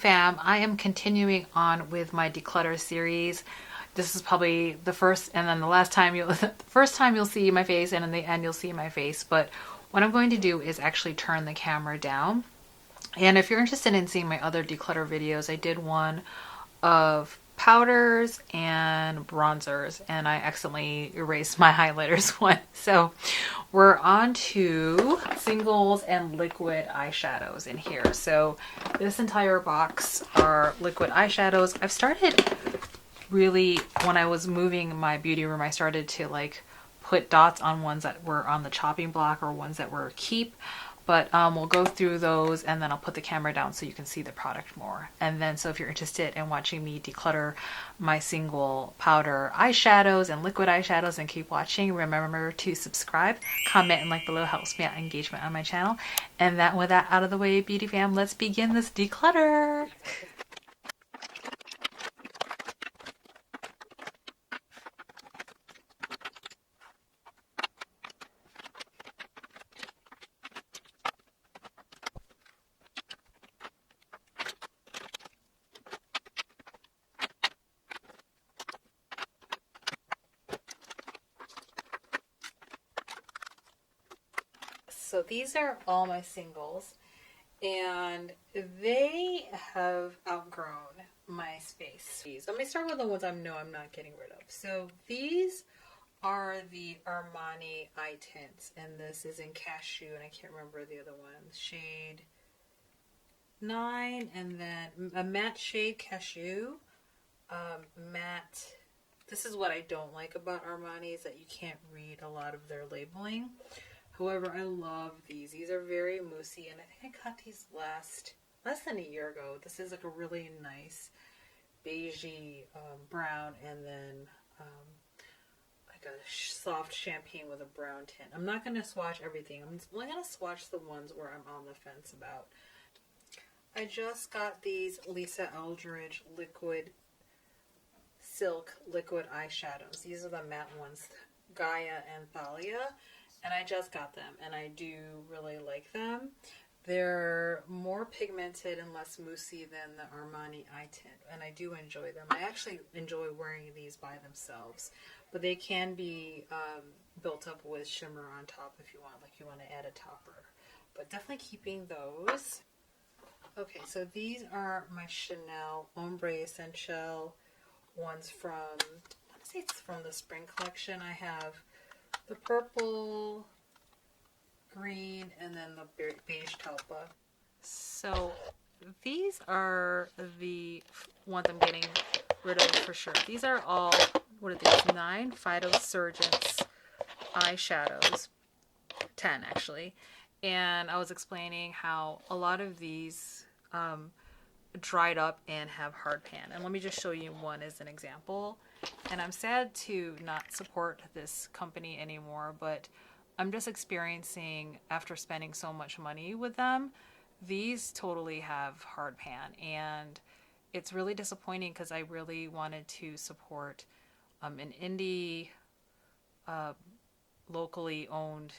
fam, I am continuing on with my declutter series. This is probably the first and then the last time the first time you'll see my face, and in the end you'll see my face. But what I'm going to do is actually turn the camera down. And if you're interested in seeing my other declutter videos, I did one of powders and bronzers, and I accidentally erased my highlighters one. So we're on to singles and liquid eyeshadows in here. So this entire box are liquid eyeshadows. I've started really, when I was moving my beauty room, I started to like put dots on ones that were on the chopping block or ones that were keep. But we'll go through those, and then I'll put the camera down so you can see the product more. And then, so if you're interested in watching me declutter my single powder eyeshadows and liquid eyeshadows, and keep watching, remember to subscribe, comment, and like below. Helps me out engagement on my channel. And that, with that out of the way, beauty fam, let's begin this declutter. So these are all my singles, and they have outgrown my space. Let me start with the ones I know I'm not getting rid of. So these are the Armani eye tints, and this is in Cashew, and I can't remember the other one. Shade 9, and then a matte shade Cashew. Matte. This is what I don't like about Armani, is that you can't read a lot of their labeling. However, I love these. These are very moussey, and I think I got these less than a year ago. This is like a really nice beigey brown, and then like a soft champagne with a brown tint. I'm not going to swatch everything. I'm only going to swatch the ones where I'm on the fence about. I just got these Lisa Eldridge liquid silk liquid eyeshadows. These are the matte ones, Gaia and Thalia. And I just got them, and I do really like them. They're more pigmented and less moussey than the Armani eye tint, and I do enjoy them. I actually enjoy wearing these by themselves, but they can be built up with shimmer on top if you want, like you want to add a topper. But definitely keeping those. Okay, so these are my Chanel Ombre Essential ones from, I want to say it's from the spring collection. I have the purple, green, and then the beige talpa. So these are the ones I'm getting rid of for sure. These are all, what are these? 9 Phyto-Surgence eyeshadows. 10 actually. And I was explaining how a lot of these dried up and have hard pan. And let me just show you one as an example. And I'm sad to not support this company anymore, but I'm just experiencing, after spending so much money with them, these totally have hard pan. And it's really disappointing because I really wanted to support an indie, locally owned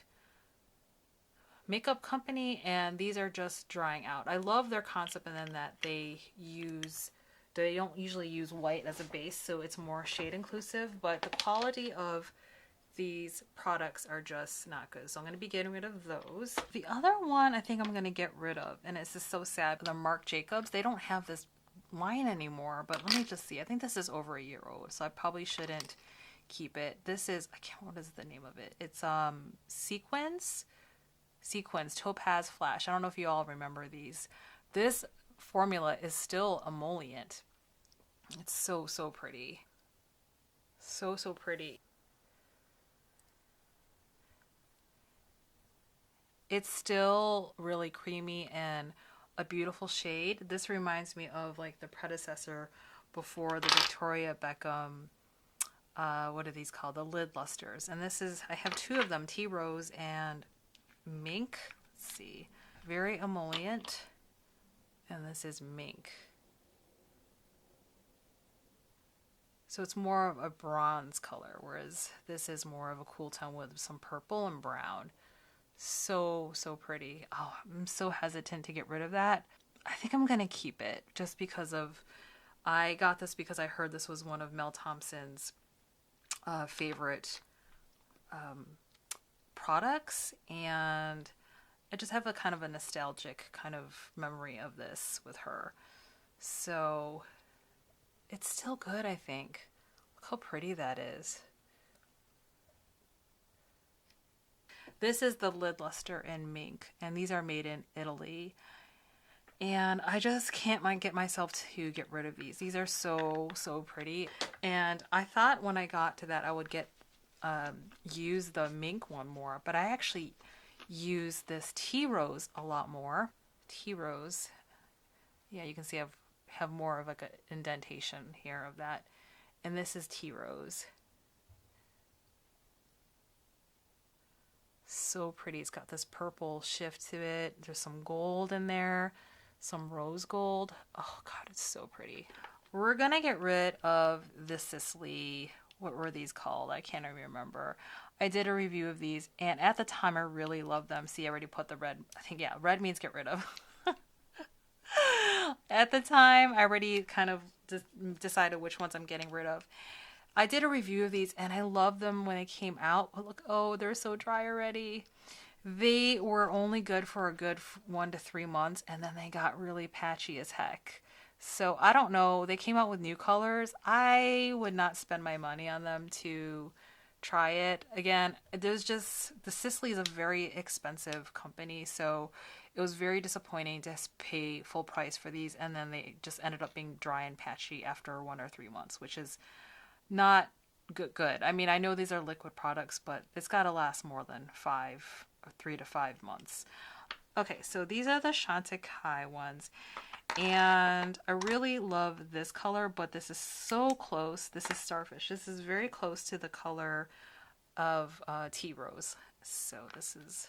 makeup company, and these are just drying out. I love their concept, and then that they don't usually use white as a base, so it's more shade inclusive, but the quality of these products are just not good. So I'm going to be getting rid of those. The other one I think I'm going to get rid of, and it's just so sad, the Marc Jacobs, they don't have this line anymore, but let me just see. I think this is over a year old, so I probably shouldn't keep it. This is, what is the name of it? It's Sequins Topaz Flash. I don't know if you all remember these. This formula is still emollient. It's so pretty. So pretty. It's still really creamy and a beautiful shade. This reminds me of like the predecessor before the Victoria Beckham, what are these called? The lid lusters. And this is, I have 2 of them, Tea Rose and Mink. Let's see. Very emollient. And this is Mink. So it's more of a bronze color, whereas this is more of a cool tone with some purple and brown. So pretty. Oh, I'm so hesitant to get rid of that. I think I'm gonna keep it just because of, I got this because I heard this was one of Mel Thompson's favorite products, and I just have a kind of a nostalgic kind of memory of this with her. So it's still good, I think. Look how pretty that is. This is the Lid Luster in Mink, and these are made in Italy. And I just can't get myself to get rid of these. These are so, so pretty. And I thought when I got to that I would use the Mink one more, but I actually use this Tea Rose a lot more. Tea Rose, yeah, you can see I have more of like an indentation here of that. And this is Tea Rose. So pretty. It's got this purple shift to it. There's some gold in there, some rose gold. Oh god, it's so pretty. We're gonna get rid of the Sisley, what were these called? I can't even remember. I did a review of these, and at the time I really loved them. See, I already put the red. I think, yeah, red means get rid of. At the time, I already kind of decided which ones I'm getting rid of. I did a review of these, and I loved them when they came out. But look, oh, they're so dry already. They were only good for a good 1 to 3 months, and then they got really patchy as heck. So I don't know. They came out with new colors. I would not spend my money on them to try it. Again, there's just, the Sisley is a very expensive company, so it was very disappointing to pay full price for these, and then they just ended up being dry and patchy after 1 or 3 months, which is not good. I mean, I know these are liquid products, but it's got to last more than 3 to 5 months. Okay, so these are the Chantecaille ones, and I really love this color, but this is so close. This is Starfish. This is very close to the color of Tea Rose. So this is,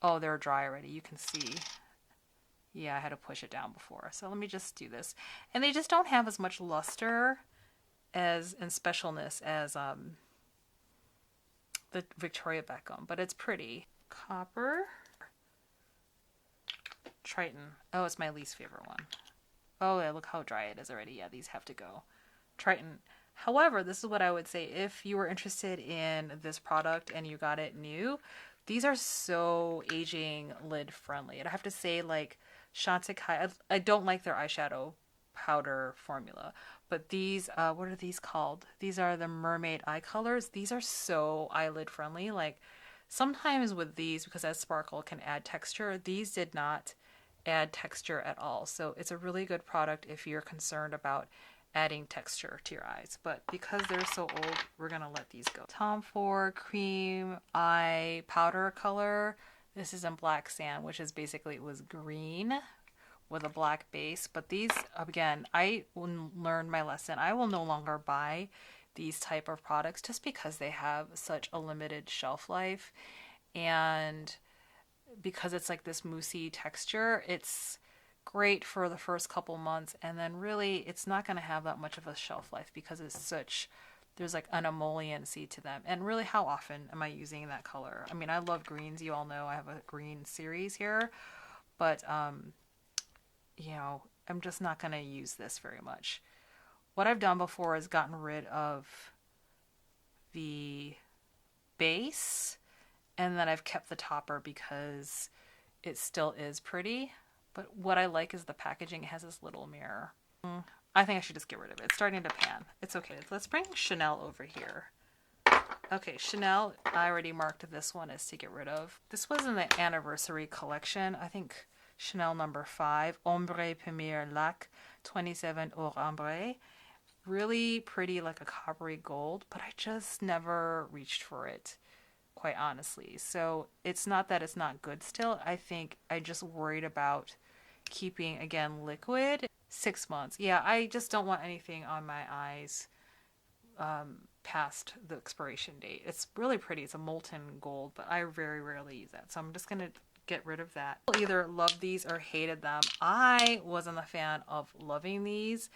oh, they're dry already. You can see. Yeah, I had to push it down before. So let me just do this. And they just don't have as much luster and specialness as the Victoria Beckham, but it's pretty. Copper. Triton. Oh, it's my least favorite one. Oh, yeah, look how dry it is already. Yeah, these have to go. Triton. However, this is what I would say. If you were interested in this product and you got it new, these are so aging lid friendly. And I have to say, like, Chantecaille, I don't like their eyeshadow powder formula, but these, what are these called? These are the Mermaid Eye Colors. These are so eyelid friendly. Like, sometimes with these, because that sparkle can add texture, these did not add texture at all. So it's a really good product if you're concerned about adding texture to your eyes. But because they're so old, we're going to let these go. Tom Ford Cream Eye Powder Color. This is in Black Sand, which is basically, it was green with a black base. But these, again, I learned my lesson. I will no longer buy these type of products just because they have such a limited shelf life, and because it's like this moussey texture, it's great for the first couple months, and then really it's not going to have that much of a shelf life because it's such, there's like an emolliency to them. And really, how often am I using that color? I mean, I love greens, you all know I have a green series here, but you know, I'm just not going to use this very much. What I've done before is gotten rid of the base, and then I've kept the topper because it still is pretty. But what I like is the packaging. It has this little mirror. I think I should just get rid of it. It's starting to pan. It's okay. Let's bring Chanel over here. Okay, Chanel, I already marked this one as to get rid of. This was in the anniversary collection. I think Chanel number 5, Ombre Premier Lac 27 Or Ombre. Really pretty, like a coppery gold, but I just never reached for it, quite honestly. So it's not that it's not good still. I think I just worried about keeping, again, liquid 6 months. Yeah, I just don't want anything on my eyes past the expiration date. It's really pretty. It's a molten gold, but I very rarely use that. So I'm just going to get rid of that. People either loved these or hated them. I wasn't a fan of loving these,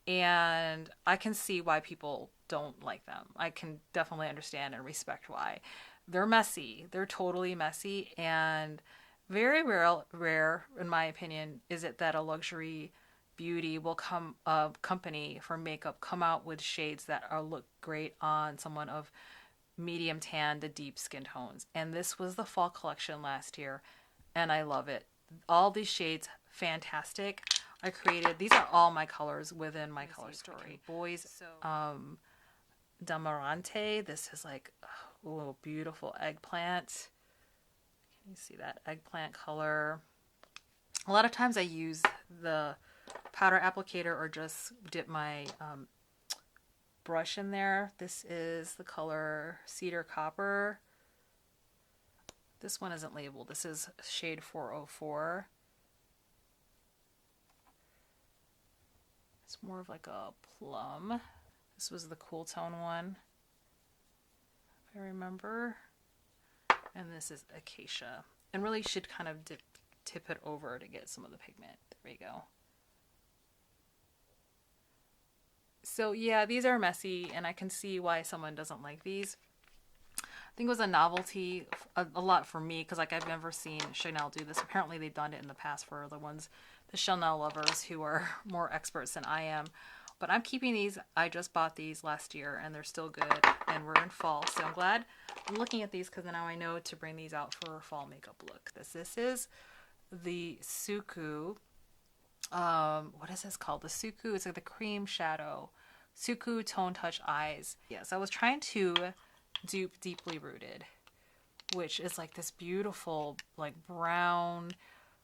and I can see why people don't like them. I can definitely understand and respect why. They're messy. They're totally messy, and Very rare, in my opinion, is it that a luxury beauty will come, company for makeup come out with shades that are look great on someone of medium tan to deep skin tones. And this was the fall collection last year, and I love it. All these shades, fantastic. I created, these are all my colors within my color story. Boys, Damarante, this is like, oh, beautiful eggplant. Can you see that eggplant color? A lot of times I use the powder applicator or just dip my brush in there. This is the color Cedar Copper. This one isn't labeled. This is shade 404. It's more of like a plum. This was the cool tone one, if I remember. And this is Acacia. And really should kind of tip it over to get some of the pigment. There we go. So yeah, these are messy, and I can see why someone doesn't like these. I think it was a novelty a lot for me, because like I've never seen Chanel do this. Apparently they've done it in the past for the Chanel lovers who are more experts than I am. But I'm keeping these. I just bought these last year, and they're still good, and we're in fall. So I'm glad I'm looking at these, because now I know to bring these out for a fall makeup look. This is the Suqqu. What is this called? The Suqqu. It's like the cream shadow. Suqqu Tone Touch Eyes. Yes, I was trying to dupe Deeply Rooted, which is like this beautiful, like brown,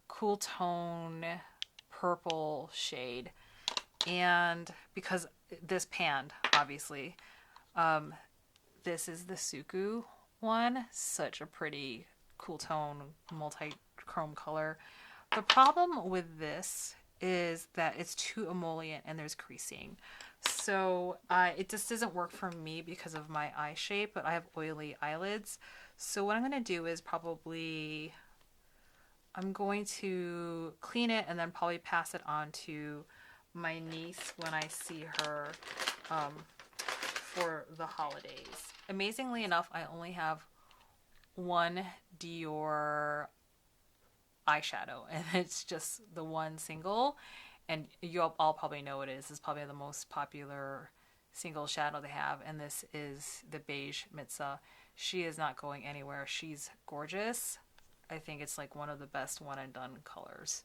cool tone, purple shade. And because this panned, obviously, this is the Suqqu one. Such a pretty cool tone, multi-chrome color. The problem with this is that it's too emollient and there's creasing. So it just doesn't work for me because of my eye shape, but I have oily eyelids. So what I'm going to do is I'm going to clean it and then probably pass it on to my niece when I see her for the holidays. Amazingly enough, I only have one Dior eyeshadow, and it's just the one single, and you all probably know what it is. It's probably the most popular single shadow they have, and this is the Beige Mitza. She is not going anywhere. She's gorgeous. I think it's like one of the best one and done colors.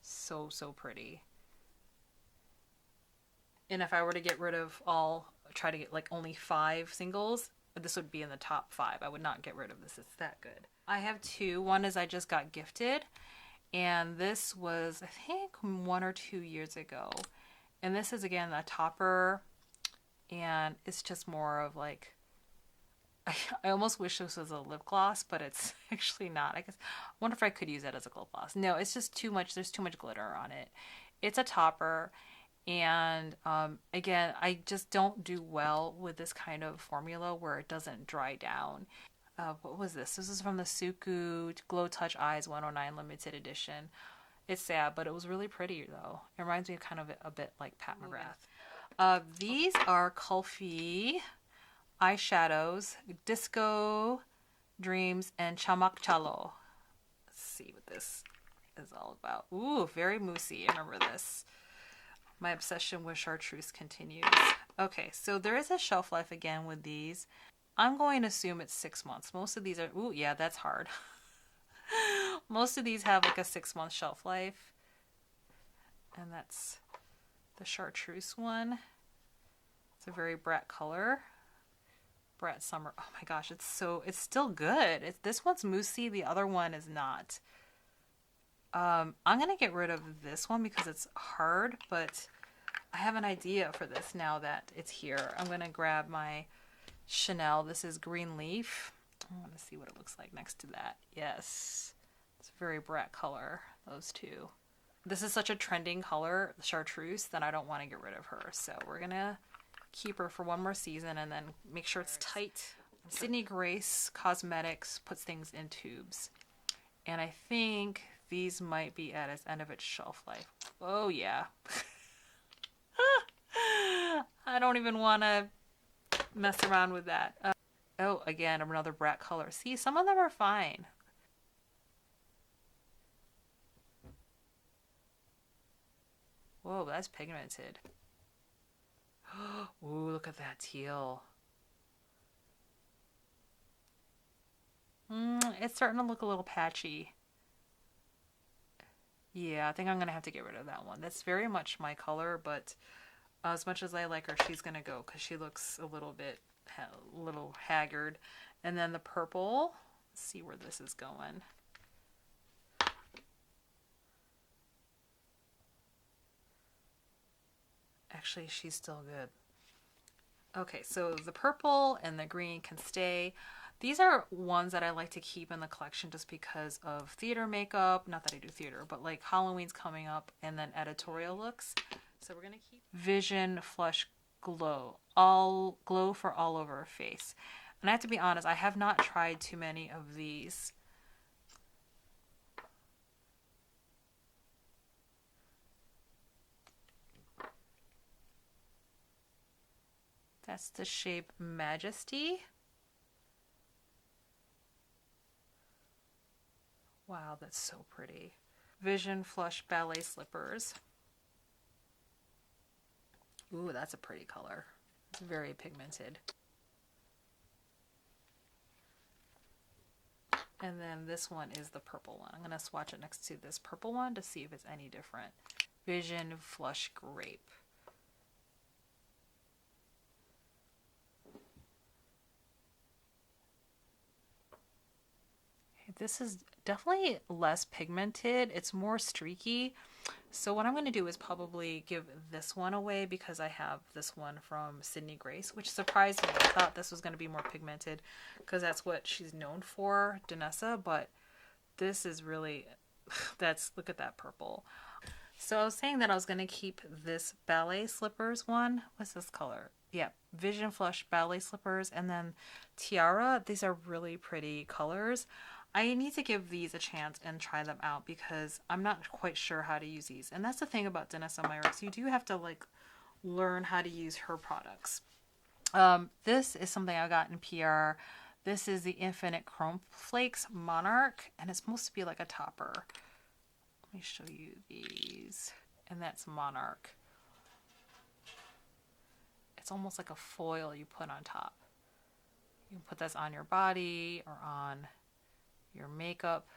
So pretty. And if I were to get rid of try to get like only 5 singles, this would be in the top 5. I would not get rid of this. It's that good. I have 2. One is I just got gifted, and this was I think 1 or 2 years ago. And this is again a topper, and it's just more of like, I almost wish this was a lip gloss, but it's actually not. I guess I wonder if I could use it as a lip gloss. No, it's just too much. There's too much glitter on it. It's a topper, and again, I just don't do well with this kind of formula where it doesn't dry down. What was this? This is from the Suqqu Glow Touch Eyes 109 limited edition. It's sad, but it was really pretty though. It reminds me of kind of a bit like Pat McGrath. These are Kulfi eyeshadows, Disco Dreams, and Chamak Chalo. Let's see what this is all about. Ooh, very moussey. I remember this. My obsession with chartreuse continues. Okay, so there is a shelf life again with these. I'm going to assume it's 6 months. Most of these are, ooh, yeah, that's hard. Most of these have like a 6-month shelf life. And that's the chartreuse one. It's a very brat color. Brat Summer. Oh my gosh, it's still good. This one's moussey, the other one is not. I'm gonna get rid of this one because it's hard, but I have an idea for this now that it's here. I'm gonna grab my Chanel. This is Green Leaf. I want to see what it looks like next to that. Yes, it's a very brat color, those two. This is such a trending color, chartreuse, that I don't want to get rid of her. So we're gonna keep her for one more season and then make sure it's tight. Sydney Grace Cosmetics puts things in tubes, and I think these might be at its end of its shelf life. Oh yeah. I don't even want to mess around with that. Oh, again, another brat color. See, some of them are fine. Whoa, that's pigmented. Ooh, look at that teal. It's starting to look a little patchy. Yeah, I think I'm going to have to get rid of that one. That's very much my color, but as much as I like her, she's going to go because she looks a little bit, a little haggard. And then the purple, let's see where this is going. Actually, she's still good. Okay, so the purple and the green can stay. These are ones that I like to keep in the collection just because of theater makeup. Not that I do theater, but like Halloween's coming up and then editorial looks. So we're going to keep Vision Flush Glow. All glow for all over her face. And I have to be honest, I have not tried too many of these. That's the shape Majesty. Wow, that's so pretty. Vision Flush Ballet Slippers. Ooh, that's a pretty color. It's very pigmented. And then this one is the purple one. I'm going to swatch it next to this purple one to see if it's any different. Vision Flush Grape. This is definitely less pigmented. It's more streaky. So what I'm going to do is probably give this one away because I have this one from Sydney Grace, which surprised me. I thought this was going to be more pigmented because that's what she's known for, Danessa, but this is really, look at that purple. So I was saying that I was going to keep this Ballet Slippers one. What's this color? Yeah, Vision Flush Ballet Slippers, and then Tiara. These are really pretty colors. I need to give these a chance and try them out because I'm not quite sure how to use these. And that's the thing about Danessa Myricks. You do have to like learn how to use her products. This is something I got in PR. This is the Infinite Chrome Flakes Monarch, and it's supposed to be like a topper. Let me show you these. And that's Monarch. It's almost like a foil you put on top. You can put this on your body or on your makeup.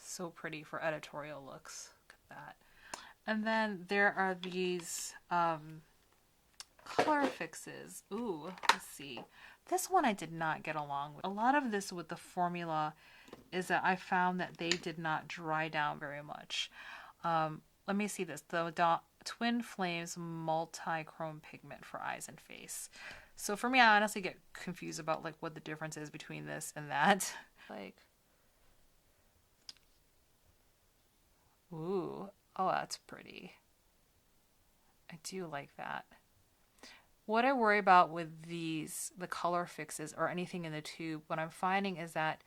So pretty for editorial looks. Look at that. And then there are these color fixes. Ooh, let's see. This one I did not get along with. A lot of this with the formula is that I found that they did not dry down very much. Let me see this. The Twin Flames Multi-Chrome Pigment for eyes and face. So for me, I honestly get confused about like what the difference is between this and that. Like, ooh, oh, that's pretty. I do like that. What I worry about with these, the color fixes or anything in the tube, what I'm finding is that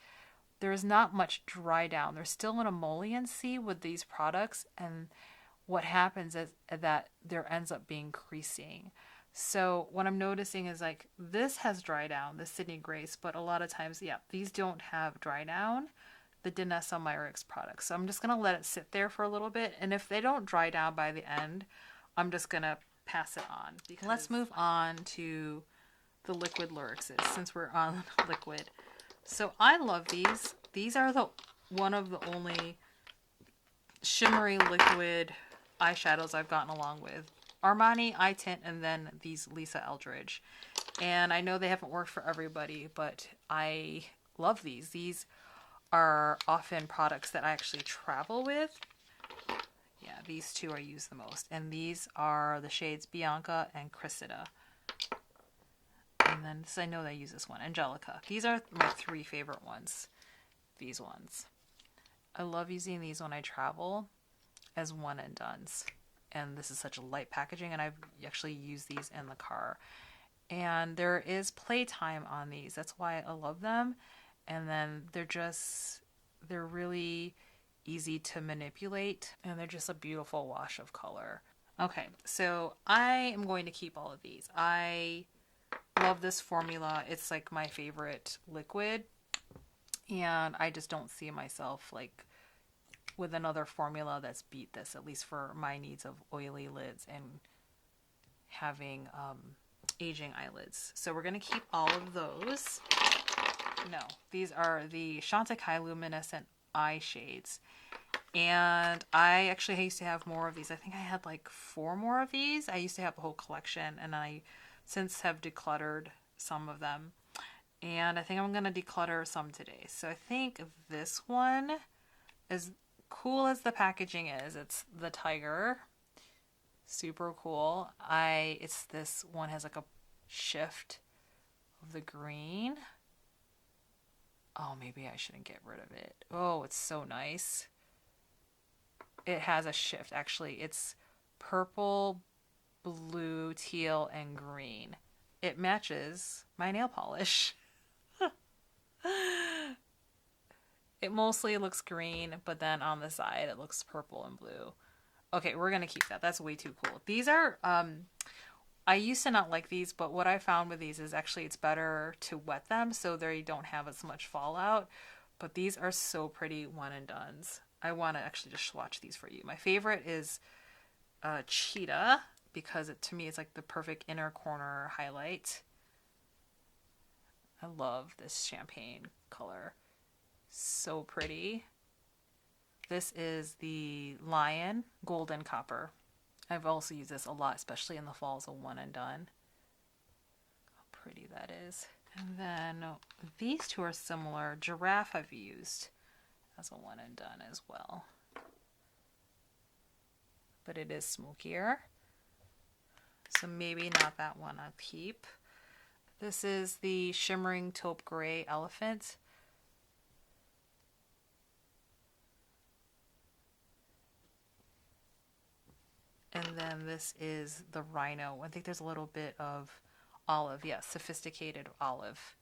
there's not much dry down. There's still an emolliency with these products, and what happens is that there ends up being creasing. So what I'm noticing is like this has dry down, the Sydney Grace, but a lot of times, yeah, these don't have dry down, the Danessa Myricks products. So I'm just going to let it sit there for a little bit. And if they don't dry down by the end, I'm just going to pass it on. Let's move on to the liquid Lyricses since we're on liquid. So I love these. These are one of the only shimmery liquid eyeshadows I've gotten along with. Armani, Eye Tint, and then these Lisa Eldridge. And I know they haven't worked for everybody, but I love these. These are often products that I actually travel with. Yeah, these two I use the most. And these are the shades Bianca and Cressida. And then this, I know they use this one, Angelica. These are my three favorite ones. These ones. I love using these when I travel as one and dones. And this is such a light packaging, and I've actually used these in the car. And there is playtime on these. That's why I love them. And then they're really easy to manipulate, and they're just a beautiful wash of color. Okay, so I am going to keep all of these. I love this formula. It's like my favorite liquid, and I just don't see myself like with another formula that's beat this, at least for my needs of oily lids and having aging eyelids. So we're going to keep all of those. No, these are the Chantecaille Luminescent eye shades. And I actually used to have more of these. I think I had like 4 more of these. I used to have a whole collection, and I since have decluttered some of them. And I think I'm going to declutter some today. So I think this one, as cool as the packaging is, it's the tiger. Super cool. It's this one has like a shift of the green. Oh, maybe I shouldn't get rid of it. Oh, it's so nice. It has a shift. Actually, it's purple, blue, teal, and green. It matches my nail polish. It mostly looks green, but then on the side it looks purple and blue. Okay, we're gonna keep that. That's way too cool. These are I used to not like these, but what I found with these is actually it's better to wet them so they don't have as much fallout. But these are so pretty one and dones. I want to actually just swatch these for you. My favorite is Cheetah, because to me it's like the perfect inner corner highlight. I love this champagne color. So pretty. This is the Lion Golden Copper. I've also used this a lot, especially in the fall as a one and done. How pretty that is. And then these two are similar. Giraffe I've used as a one and done as well. But it is smokier. So maybe not that one I'll keep. This is the Shimmering Taupe Gray Elephant. And then this is the Rhino. I think there's a little bit of olive. Yes, sophisticated olive.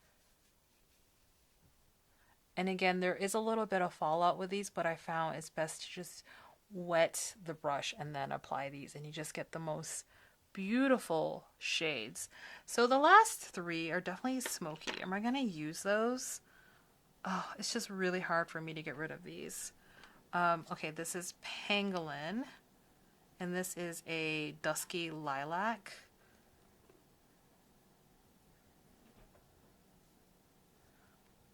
And again, there is a little bit of fallout with these, but I found it's best to just wet the brush and then apply these, and you just get the most beautiful shades. So the last 3 are definitely smoky. Am I going to use those? Oh, it's just really hard for me to get rid of these. Okay, this is Pangolin, and this is a Dusky Lilac.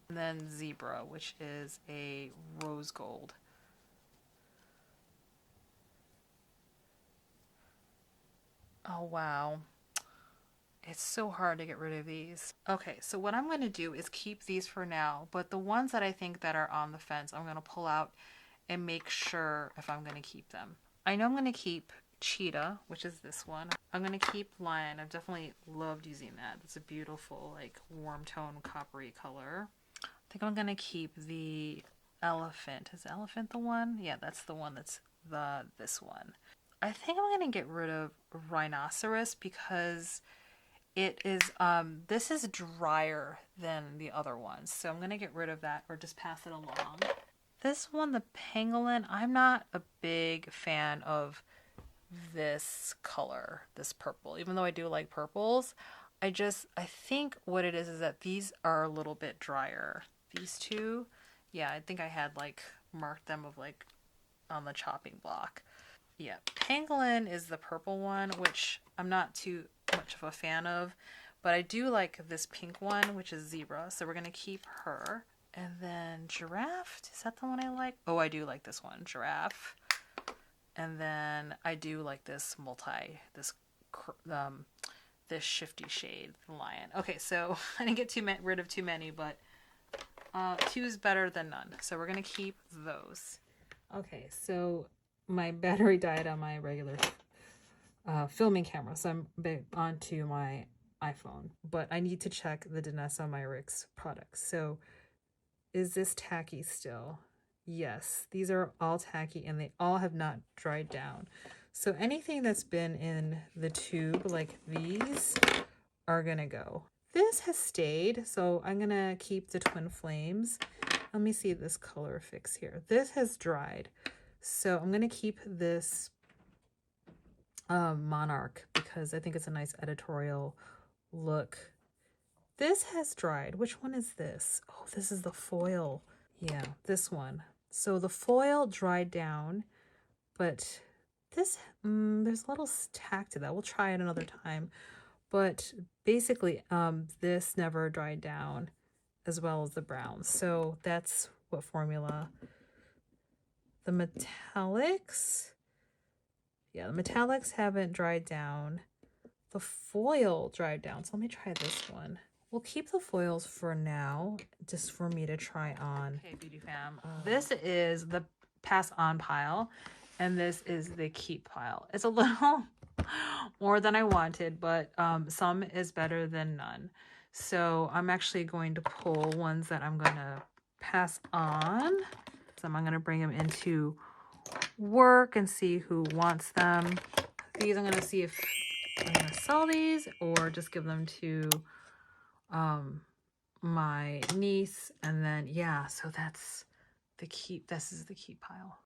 And then Zebra, which is a Rose Gold. Oh, wow. It's so hard to get rid of these. Okay, so what I'm going to do is keep these for now, but the ones that I think that are on the fence, I'm going to pull out and make sure if I'm going to keep them. I know I'm going to keep Cheetah, which is this one. I'm going to keep Lion. I've definitely loved using that. It's a beautiful, like, warm tone coppery color. I think I'm going to keep the Elephant. Is the Elephant the one? Yeah, that's the one that's this one. I think I'm going to get rid of Rhinoceros because it is, this is drier than the other ones. So I'm going to get rid of that or just pass it along. This one, the Pangolin, I'm not a big fan of this color, this purple. Even though I do like purples, I think what it is that these are a little bit drier. These two, yeah, I think I had like marked them of like on the chopping block. Yeah, Pangolin is the purple one, which I'm not too much of a fan of, but I do like this pink one, which is Zebra, so we're going to keep her. And then Giraffe, is that the one I like? Oh, I do like this one, Giraffe. And then I do like this this shifty shade, the Lion. Okay, so I didn't get rid of too many, but 2 is better than none. So we're going to keep those. Okay, so my battery died on my regular filming camera, so I'm onto my iPhone. But I need to check the Danessa Myricks products. So is this tacky still? Yes, these are all tacky and they all have not dried down. So anything that's been in the tube, like these, are gonna go. This has stayed, so I'm gonna keep the Twin Flames. Let me see this color fix here. This has dried. So I'm gonna keep this Monarch because I think it's a nice editorial look. This has dried. Which one is this? Oh, this is the foil. Yeah, this one. So the foil dried down, but this, there's a little tack to that. We'll try it another time. But basically, this never dried down as well as the brown. So that's what formula. The metallics, yeah, the metallics haven't dried down. The foil dried down. So let me try this one. We'll keep the foils for now, just for me to try on. Okay, Beauty Fam. This is the pass on pile, and this is the keep pile. It's a little more than I wanted, but some is better than none. So I'm actually going to pull ones that I'm going to pass on. So I'm going to bring them into work and see who wants them. These I'm going to see if I'm going to sell these or just give them to my niece. And then, yeah, so that's the keep. This is the keep pile.